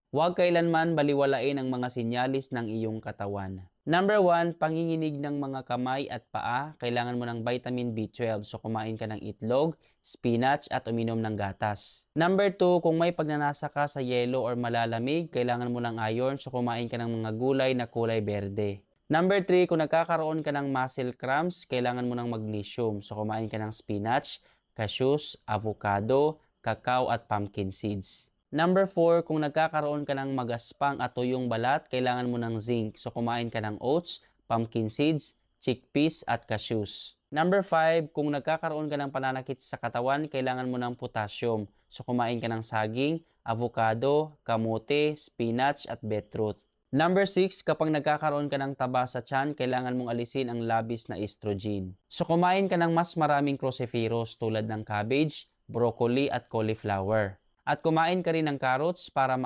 Huwag kailanman baliwalain ang mga sinyalis ng iyong katawan. Number 1, panginginig ng mga kamay at paa. Kailangan mo ng vitamin B12, so kumain ka ng itlog, spinach at uminom ng gatas. Number 2, kung may pagnanasa ka sa yelo or malalamig, kailangan mo ng iron, so kumain ka ng mga gulay na kulay berde. Number 3, kung nagkakaroon ka ng muscle cramps, kailangan mo ng magnesium, so kumain ka ng spinach, cashews, avocado, cacao at pumpkin seeds. Number 4, kung nagkakaroon ka ng magaspang at tuyong balat, kailangan mo ng zinc. So, kumain ka ng oats, pumpkin seeds, chickpeas, at cashews. Number 5, kung nagkakaroon ka ng pananakit sa katawan, kailangan mo ng potassium. So, kumain ka ng saging, avocado, kamote, spinach, at beetroot. Number 6, kapag nagkakaroon ka ng taba sa tiyan, kailangan mong alisin ang labis na estrogen. So, kumain ka ng mas maraming cruciferous tulad ng cabbage, broccoli, at cauliflower. At kumain ka rin ng carrots para